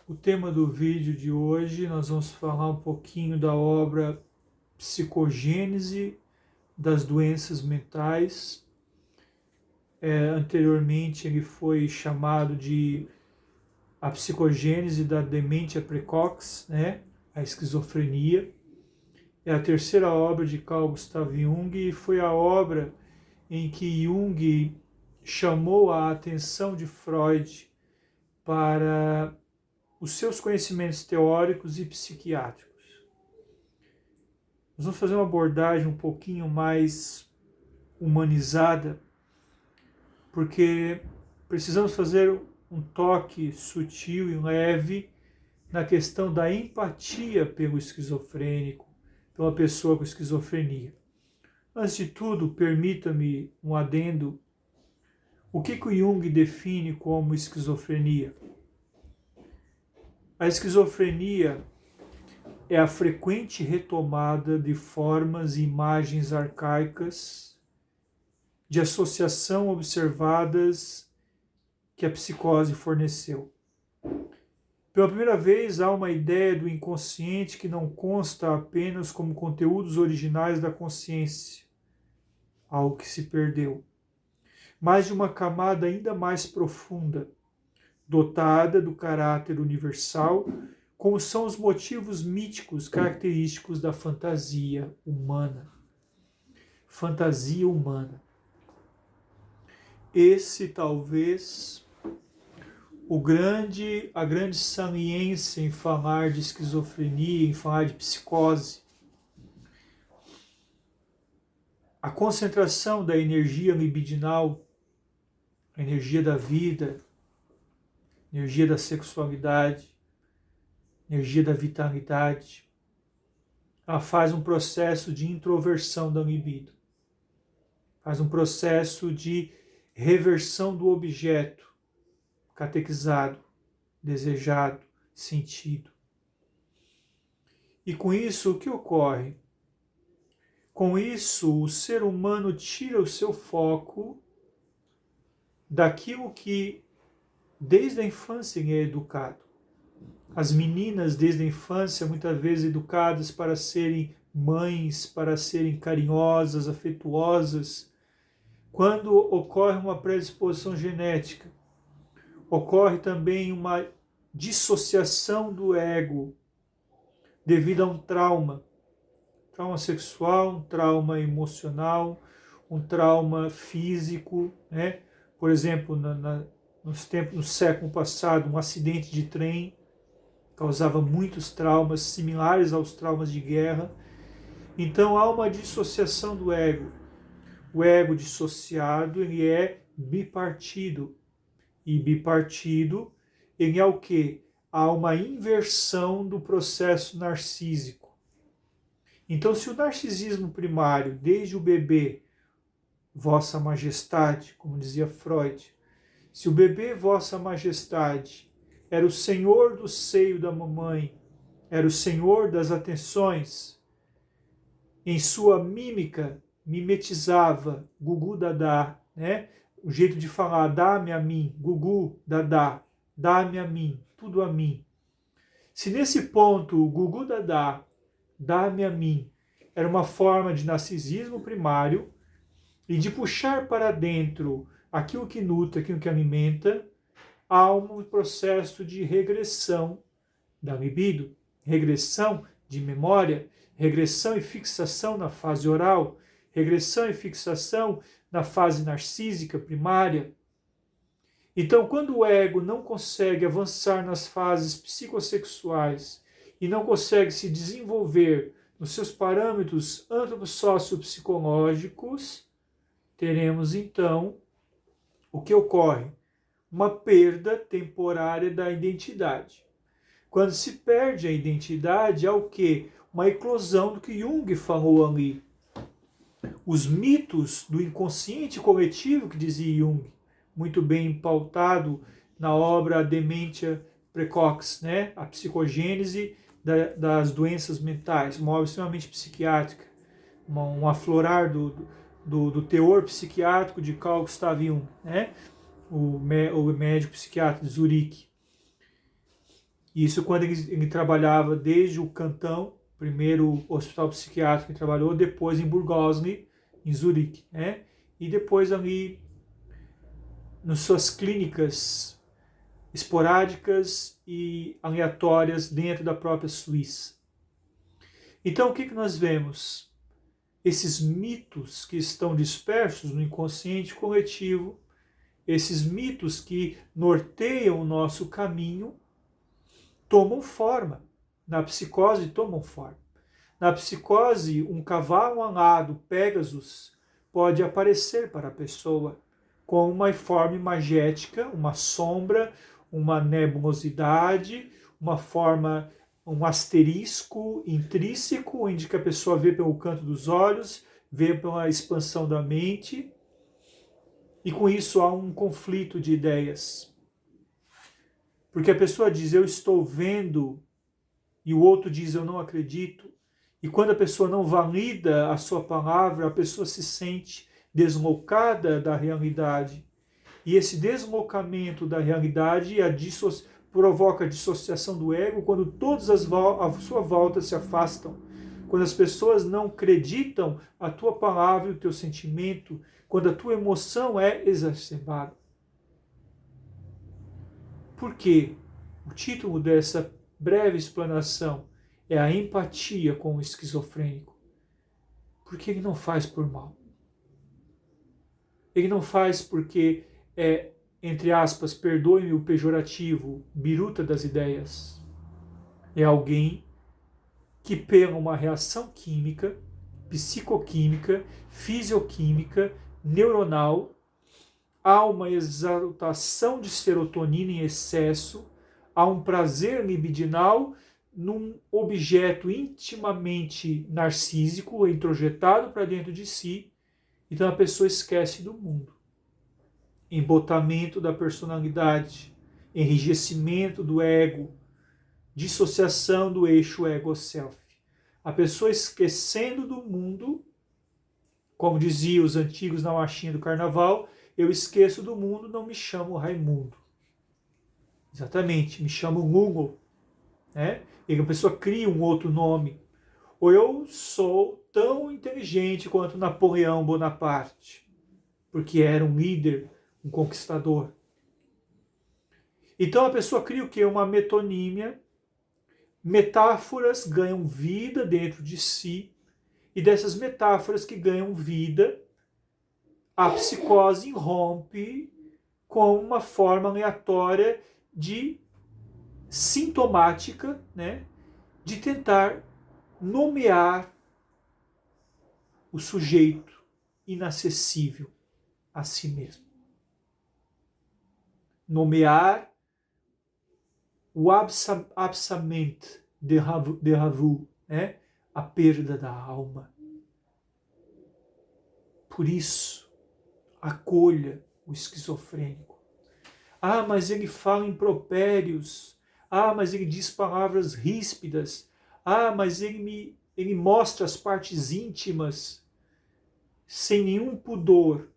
O tema do vídeo de hoje, nós vamos falar um pouquinho da obra Psicogênese das Doenças Mentais. Anteriormente ele foi chamado de a psicogênese da demência precoce, né? A esquizofrenia. É a terceira obra de Carl Gustav Jung e foi a obra em que Jung chamou a atenção de Freud para os seus conhecimentos teóricos e psiquiátricos. Nós vamos fazer uma abordagem um pouquinho mais humanizada, porque precisamos fazer um toque sutil e leve na questão da empatia pelo esquizofrênico, pela pessoa com esquizofrenia. Antes de tudo, permita-me um adendo. O que o Jung define como esquizofrenia? A esquizofrenia é a frequente retomada de formas e imagens arcaicas de associação observadas que a psicose forneceu. Pela primeira vez, há uma ideia do inconsciente que não consta apenas como conteúdos originais da consciência, algo que se perdeu, mas de uma camada ainda mais profunda, dotada do caráter universal, como são os motivos míticos característicos da fantasia humana. Fantasia humana. Esse talvez a grande saliência em falar de esquizofrenia, em falar de psicose. A concentração da energia libidinal, a energia da vida, a energia da sexualidade, a energia da vitalidade, ela faz um processo de introversão da libido, faz um processo de reversão do objeto catequizado, desejado, sentido. E com isso, o que ocorre? Com isso, o ser humano tira o seu foco daquilo que desde a infância ele é educado. As meninas desde a infância, muitas vezes educadas para serem mães, para serem carinhosas, afetuosas. Quando ocorre uma predisposição genética, ocorre também uma dissociação do ego devido a um trauma sexual, um trauma emocional, um trauma físico, né? Por exemplo, no século passado, um acidente de trem causava muitos traumas similares aos traumas de guerra. Então há uma dissociação do ego. O ego dissociado, ele é bipartido. E bipartido, ele é o quê? Há uma inversão do processo narcísico. Então, se o narcisismo primário, desde o bebê, Vossa Majestade, como dizia Freud, se o bebê Vossa Majestade era o senhor do seio da mamãe, era o senhor das atenções, em sua mímica, mimetizava Gugu Dadá, né? O jeito de falar, dá-me a mim, Gugu Dadá, dá-me a mim, tudo a mim. Se nesse ponto o Gugu Dadá, dá-me a mim, era uma forma de narcisismo primário e de puxar para dentro aquilo que nutre, aquilo que alimenta, há um processo de regressão da libido, regressão de memória, regressão e fixação na fase oral, regressão e fixação na fase narcísica primária. Então, quando o ego não consegue avançar nas fases psicossexuais e não consegue se desenvolver nos seus parâmetros antropossociopsicológicos, teremos então o que ocorre? Uma perda temporária da identidade. Quando se perde a identidade, há o quê? Uma eclosão do que Jung falou ali. Os mitos do inconsciente coletivo, que dizia Jung, muito bem pautado na obra A Demência Precoce, né? A psicogênese das doenças mentais, uma obra extremamente psiquiátrica, um aflorar do teor psiquiátrico de Carl Gustav Jung, né? O médico psiquiatra de Zurique. Isso quando ele trabalhava desde o Cantão, primeiro hospital psiquiátrico que trabalhou, depois em Burgosli, em Zurique, né? E depois ali nas suas clínicas esporádicas e aleatórias dentro da própria Suíça. Então, o que nós vemos? Esses mitos que estão dispersos no inconsciente coletivo, esses mitos que norteiam o nosso caminho, tomam forma. Na psicose, tomam forma. Na psicose, um cavalo alado, Pégasus, pode aparecer para a pessoa com uma forma imagética, uma sombra, uma nebulosidade, uma forma, um asterisco intrínseco, onde que a pessoa vê pelo canto dos olhos, vê pela expansão da mente, e com isso há um conflito de ideias. Porque a pessoa diz, eu estou vendo, e o outro diz, eu não acredito. E quando a pessoa não valida a sua palavra, a pessoa se sente deslocada da realidade. E esse deslocamento da realidade provoca a dissociação do ego quando todas à sua volta se afastam. Quando as pessoas não acreditam a tua palavra e o teu sentimento, quando a tua emoção é exacerbada. Por quê? O título dessa breve explanação é a empatia com o esquizofrênico. Porque ele não faz por mal. Ele não faz porque é, entre aspas, perdoe-me o pejorativo, biruta das ideias. É alguém que pela uma reação química, psicoquímica, fisioquímica, neuronal, há uma exaltação de serotonina em excesso, há um prazer libidinal num objeto intimamente narcísico, introjetado para dentro de si, então a pessoa esquece do mundo. Embotamento da personalidade, enrijecimento do ego, dissociação do eixo ego-self. A pessoa esquecendo do mundo, como diziam os antigos na marchinha do carnaval, eu esqueço do mundo, não me chamo Raimundo. Exatamente, me chamo Google. Né? E a pessoa cria um outro nome. Ou eu sou tão inteligente quanto Napoleão Bonaparte, porque era um líder, um conquistador. Então a pessoa cria o quê? Uma metonímia, metáforas ganham vida dentro de si, e dessas metáforas que ganham vida, a psicose irrompe com uma forma aleatória de sintomática, né, de tentar nomear o sujeito inacessível a si mesmo. Nomear o absament de Ravu, né, a perda da alma. Por isso, acolha o esquizofrênico. Ah, mas ele fala impropérios. Ah, mas ele diz palavras ríspidas. Ah, mas ele mostra as partes íntimas. Sem nenhum pudor.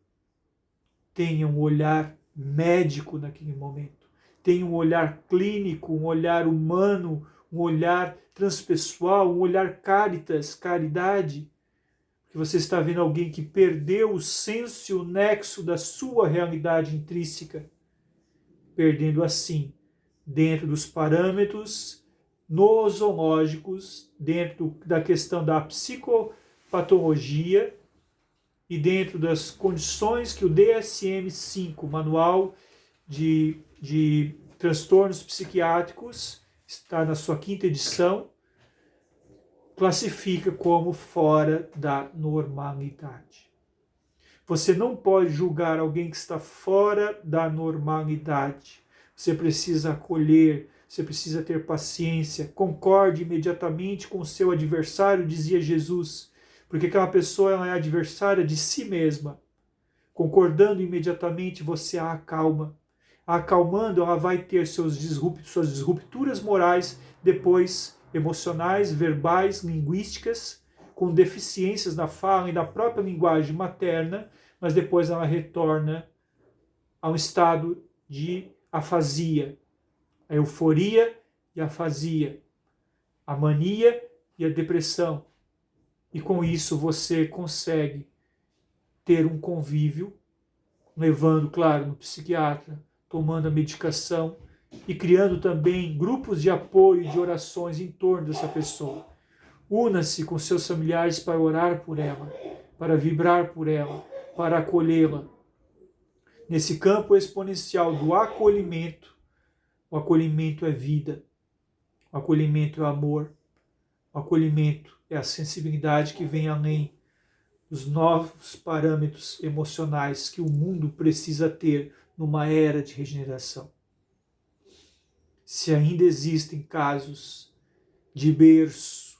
Tenha um olhar médico naquele momento. Tenha um olhar clínico, um olhar humano, um olhar transpessoal, um olhar caritas, caridade. Porque você está vendo alguém que perdeu o senso e o nexo da sua realidade intrínseca, perdendo assim, dentro dos parâmetros nosológicos, dentro da questão da psicopatologia e dentro das condições que o DSM-5, Manual de Transtornos Psiquiátricos, está na sua 5ª edição, classifica como fora da normalidade. Você não pode julgar alguém que está fora da normalidade. Você precisa acolher, você precisa ter paciência, concorde imediatamente com o seu adversário, dizia Jesus, porque aquela pessoa ela é adversária de si mesma. Concordando imediatamente, você a acalma. A acalmando, ela vai ter suas disrupturas morais, depois emocionais, verbais, linguísticas, com deficiências na fala e na própria linguagem materna, mas depois ela retorna a um estado de afasia, a euforia e a afasia, a mania e a depressão. E com isso você consegue ter um convívio, levando, claro, no psiquiatra, tomando a medicação e criando também grupos de apoio e de orações em torno dessa pessoa. Una-se com seus familiares para orar por ela, para vibrar por ela, para acolhê-la. Nesse campo exponencial do acolhimento, o acolhimento é vida, o acolhimento é amor, o acolhimento é a sensibilidade que vem além dos novos parâmetros emocionais que o mundo precisa ter numa era de regeneração. Se ainda existem casos de berço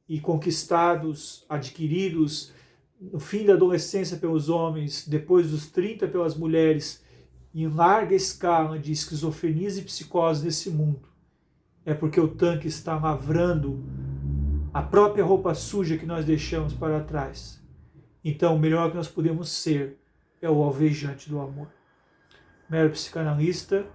e conquistados, adquiridos no fim da adolescência pelos homens, depois dos 30 pelas mulheres, em larga escala de esquizofrenias e psicose nesse mundo, é porque o tanque está lavrando a própria roupa suja que nós deixamos para trás. Então, o melhor que nós podemos ser é o alvejante do amor. Mero psicanalista,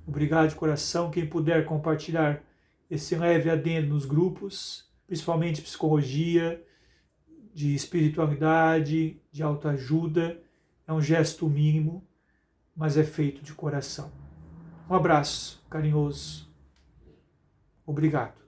obrigado de coração. Quem puder compartilhar esse leve adendo nos grupos, principalmente psicologia, de espiritualidade, de autoajuda, é um gesto mínimo, mas é feito de coração. Um abraço carinhoso. Obrigado.